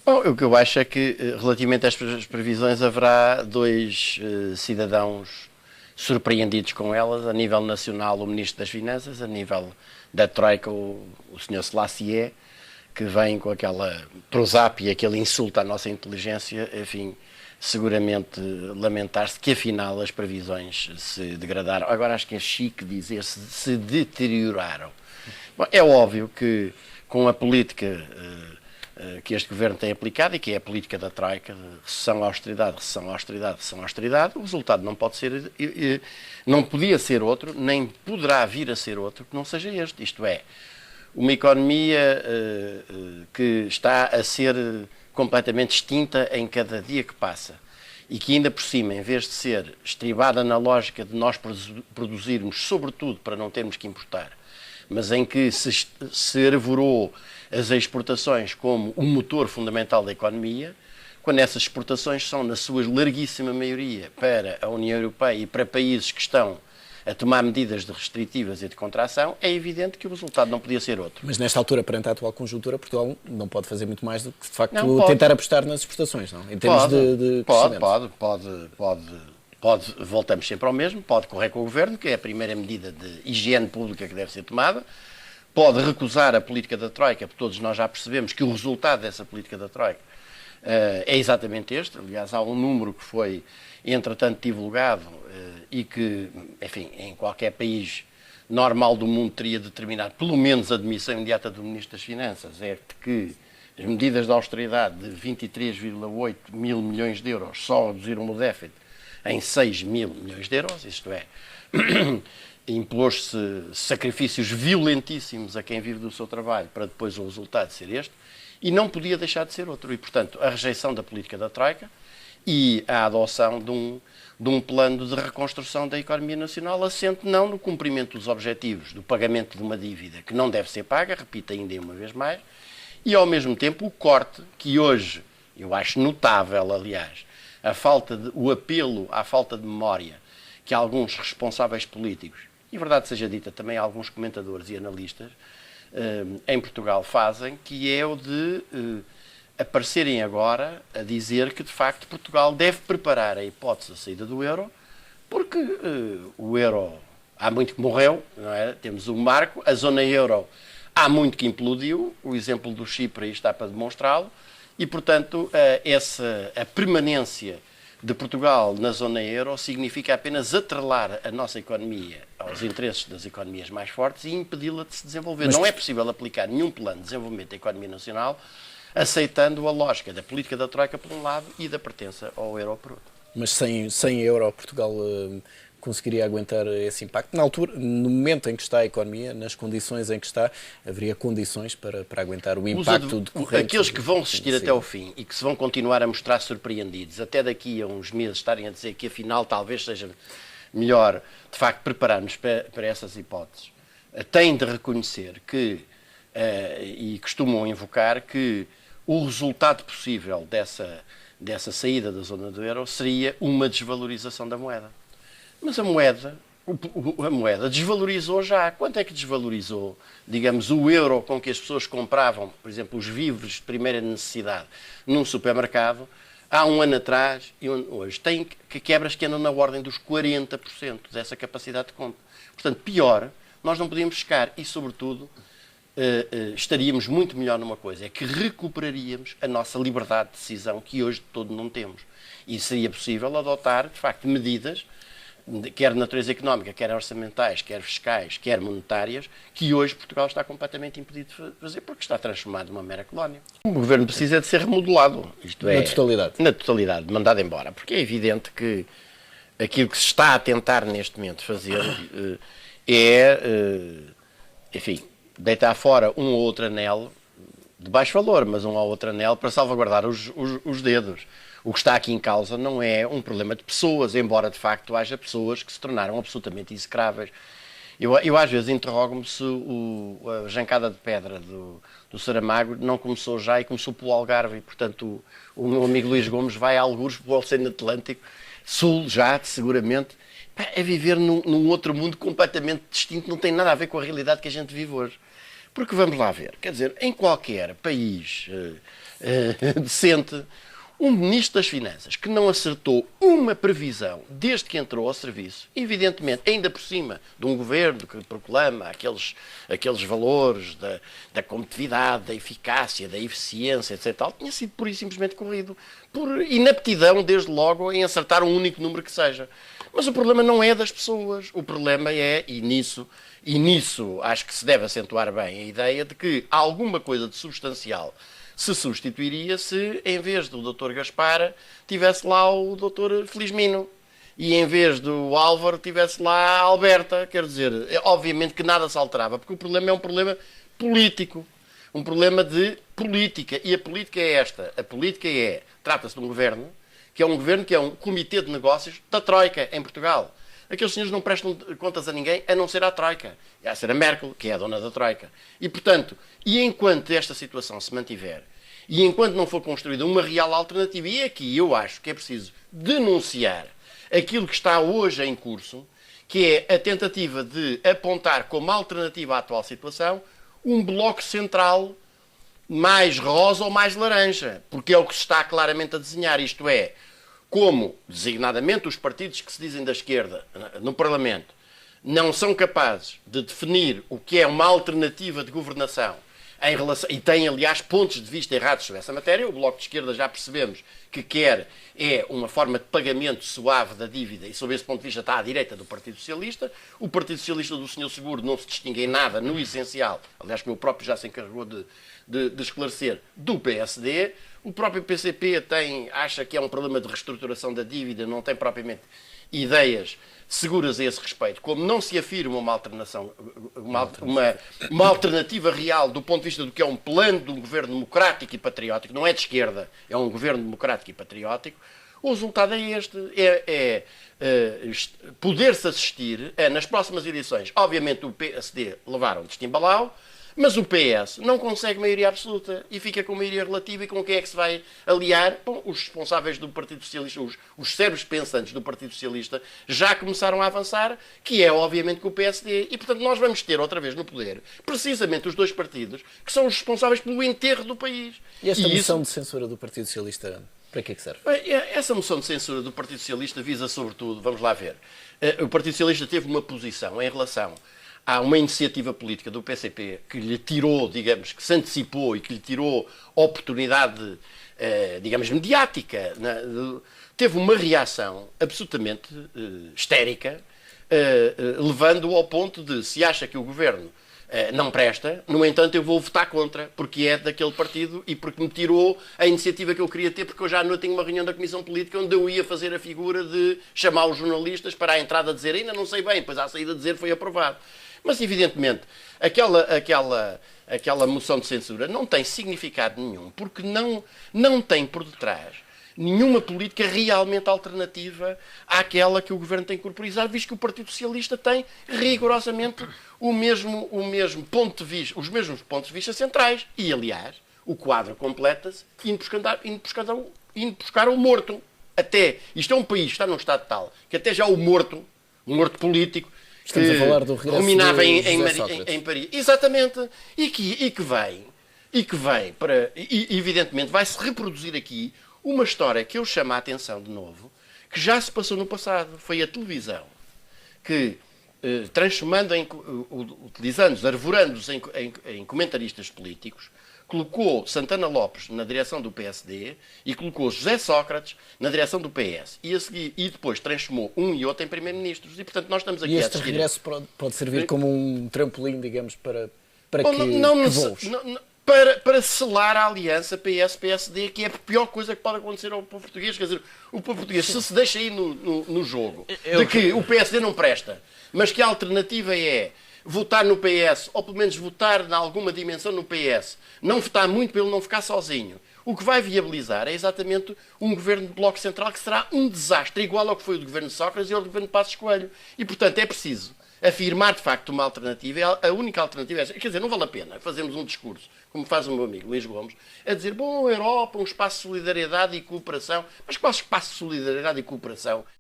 Bom, o que eu acho é que, relativamente a estas previsões, haverá dois cidadãos surpreendidos com elas. A nível nacional, o Ministro das Finanças; a nível da Troika, o Sr. Selassie, que vem com aquela prosápia, aquele insulto à nossa inteligência, enfim, seguramente lamentar-se que afinal as previsões se degradaram. Agora acho que é chique dizer se deterioraram. Bom, é óbvio que com a política que este governo tem aplicado e que é a política da Troika, de recessão, austeridade, recessão, austeridade, recessão, austeridade, o resultado não pode ser, não podia ser outro, nem poderá vir a ser outro que não seja este. Isto é, uma economia que está a ser completamente extinta em cada dia que passa e que ainda por cima, em vez de ser estribada na lógica de nós produzirmos, sobretudo para não termos que importar, mas em que se arvorou as exportações como um motor fundamental da economia, quando essas exportações são, na sua larguíssima maioria, para a União Europeia e para países que estão a tomar medidas de restritivas e de contração, é evidente que o resultado não podia ser outro. Mas nesta altura, perante a atual conjuntura, Portugal não pode fazer muito mais do que, de facto, não, tentar apostar nas exportações, não? Em termos de crescimento. Pode, voltamos sempre ao mesmo, pode correr com o Governo, que é a primeira medida de higiene pública que deve ser tomada, pode recusar a política da Troika, porque todos nós já percebemos que o resultado dessa política da Troika é exatamente este. Aliás, há um número que foi, entretanto, divulgado e que, enfim, em qualquer país normal do mundo teria determinado, pelo menos a admissão imediata do Ministro das Finanças, é que as medidas de austeridade de 23,8 mil milhões de euros só reduziram o déficit em 6 mil milhões de euros, isto é, impôs-se sacrifícios violentíssimos a quem vive do seu trabalho para depois o resultado ser este, e não podia deixar de ser outro. E, portanto, a rejeição da política da Troika e a adoção de um plano de reconstrução da economia nacional assente não no cumprimento dos objetivos do pagamento de uma dívida que não deve ser paga, repito ainda uma vez mais, e ao mesmo tempo o corte que hoje, eu acho notável, aliás, o apelo à falta de memória que alguns responsáveis políticos, e verdade seja dita também alguns comentadores e analistas em Portugal fazem, que é o de aparecerem agora a dizer que de facto Portugal deve preparar a hipótese da saída do euro, porque o euro há muito que morreu, não é? Temos um marco, a zona euro há muito que implodiu, o exemplo do Chipre está para demonstrá-lo, e portanto a permanência de Portugal na zona euro significa apenas atrelar a nossa economia aos interesses das economias mais fortes e impedi-la de se desenvolver. Não é possível aplicar nenhum plano de desenvolvimento da economia nacional aceitando a lógica da política da Troika por um lado e da pertença ao euro por outro. Mas sem euro, Portugal conseguiria aguentar esse impacto? Na altura, no momento em que está a economia, nas condições em que está, haveria condições para aguentar o impacto decorrente? Aqueles que vão resistir até ao fim e que se vão continuar a mostrar surpreendidos, até daqui a uns meses estarem a dizer que afinal talvez seja melhor, de facto, preparar-nos para essas hipóteses, têm de reconhecer que, e costumam invocar, que o resultado possível dessa saída da zona do euro seria uma desvalorização da moeda. Mas a moeda desvalorizou já. Quanto é que desvalorizou, digamos, o euro com que as pessoas compravam, por exemplo, os víveres de primeira necessidade num supermercado, há um ano atrás e hoje? Tem quebras que andam na ordem dos 40% dessa capacidade de compra. Portanto, pior, nós não podíamos chegar e, sobretudo, estaríamos muito melhor numa coisa, é que recuperaríamos a nossa liberdade de decisão que hoje de todo não temos. E seria possível adotar, de facto, medidas, quer de natureza económica, quer orçamentais, quer fiscais, quer monetárias, que hoje Portugal está completamente impedido de fazer, porque está transformado numa mera colónia. O governo precisa de ser remodelado, isto é, na totalidade. Na totalidade, mandado embora, porque é evidente que aquilo que se está a tentar neste momento fazer enfim, deitar fora um ou outro anel de baixo valor, mas um ou outro anel para salvaguardar os dedos. O que está aqui em causa não é um problema de pessoas, embora de facto haja pessoas que se tornaram absolutamente execráveis. Eu às vezes interrogo-me se a jancada de pedra do Saramago não começou já e começou pelo Algarve. E, portanto, o meu amigo Luís Gomes vai a algures pelo Oceano Atlântico, Sul já, seguramente, é viver num outro mundo completamente distinto, não tem nada a ver com a realidade que a gente vive hoje. Porque vamos lá ver, quer dizer, em qualquer país decente, um Ministro das Finanças que não acertou uma previsão desde que entrou ao serviço, evidentemente, ainda por cima de um governo que proclama aqueles valores da competitividade, da eficácia, da eficiência, etc., tinha sido pura e simplesmente corrido por inaptidão, desde logo, em acertar um único número que seja. Mas o problema não é das pessoas, o problema é, e nisso acho que se deve acentuar bem a ideia de que alguma coisa de substancial se substituiria se, em vez do Dr. Gaspar, tivesse lá o Dr. Felizmino. E em vez do Álvaro, tivesse lá a Alberta. Quer dizer, obviamente que nada se alterava, porque o problema é um problema político. Um problema de política. E a política é esta. A política trata-se de um governo que é um comitê de negócios da Troika, em Portugal. Aqueles senhores não prestam contas a ninguém, a não ser à Troika. A ser a Merkel, que é a dona da Troika. E, portanto, enquanto esta situação se mantiver, e enquanto não for construída uma real alternativa, e aqui eu acho que é preciso denunciar aquilo que está hoje em curso, que é a tentativa de apontar como alternativa à atual situação um bloco central mais rosa ou mais laranja, porque é o que se está claramente a desenhar, isto é, como, designadamente, os partidos que se dizem da esquerda no Parlamento não são capazes de definir o que é uma alternativa de governação em relação, e têm, aliás, pontos de vista errados sobre essa matéria. O Bloco de Esquerda já percebemos que quer uma forma de pagamento suave da dívida, e sob esse ponto de vista está à direita do Partido Socialista. O Partido Socialista do Sr. Seguro não se distingue em nada no essencial, aliás, como eu próprio já se encarregou de esclarecer, do PSD. O próprio PCP acha que é um problema de reestruturação da dívida, não tem propriamente ideias seguras a esse respeito. Como não se afirma uma alternativa real do ponto de vista do que é um plano de um governo democrático e patriótico, não é de esquerda, é um governo democrático e patriótico, o resultado é este. Poder-se assistir nas próximas eleições. Obviamente o PSD levaram de estimbalau, mas o PS não consegue maioria absoluta e fica com maioria relativa. E com quem é que se vai aliar? Bom, os responsáveis do Partido Socialista, os cérebros pensantes do Partido Socialista, já começaram a avançar, que é obviamente com o PSD. E, portanto, nós vamos ter outra vez no poder precisamente os dois partidos que são os responsáveis pelo enterro do país. E esta moção de censura do Partido Socialista, para que é que serve? Essa moção de censura do Partido Socialista visa, sobretudo, vamos lá ver, o Partido Socialista teve uma posição em relação a uma iniciativa política do PCP que lhe tirou, digamos, que se antecipou e que lhe tirou oportunidade, digamos, mediática. Teve uma reação absolutamente histérica, levando-o ao ponto de, se acha que o governo não presta, no entanto eu vou votar contra, porque é daquele partido e porque me tirou a iniciativa que eu queria ter, porque eu já à noite tenho uma reunião da Comissão Política onde eu ia fazer a figura de chamar os jornalistas para a entrada dizer ainda não sei bem, depois à saída dizer foi aprovado. Mas, evidentemente, aquela moção de censura não tem significado nenhum, porque não tem por detrás nenhuma política realmente alternativa àquela que o Governo tem corporizado, visto que o Partido Socialista tem rigorosamente o mesmo ponto de vista, os mesmos pontos de vista centrais. E, aliás, o quadro completa-se indo buscar o morto. Isto é um país que está num estado tal que até já o morto político, estamos a falar do ruminava em Paris. Exatamente. E que vem para... evidentemente, vai-se reproduzir aqui uma história que eu chamo a atenção de novo, que já se passou no passado. Foi a televisão que, utilizando-os, arvorando-os em comentaristas políticos, colocou Santana Lopes na direção do PSD e colocou José Sócrates na direção do PS. E depois transformou um e outro em primeiro-ministros. E, portanto, nós estamos aqui a assistir... E este regresso pode servir como um trampolim, digamos, para que para selar a aliança PS-PSD, que é a pior coisa que pode acontecer ao povo português. Quer dizer, o povo português, se deixa aí no jogo de que o PSD não presta, mas que a alternativa é votar no PS, ou pelo menos votar em alguma dimensão no PS, não votar muito para ele não ficar sozinho, o que vai viabilizar é exatamente um governo de bloco central que será um desastre, igual ao que foi o do governo de Sócrates e ao do governo de Passos Coelho. E, portanto, é preciso afirmar, de facto, uma alternativa. A única alternativa é... Quer dizer, não vale a pena fazermos um discurso, como faz o meu amigo Luís Gomes, a dizer, bom, a Europa, um espaço de solidariedade e cooperação. Mas qual espaço de solidariedade e cooperação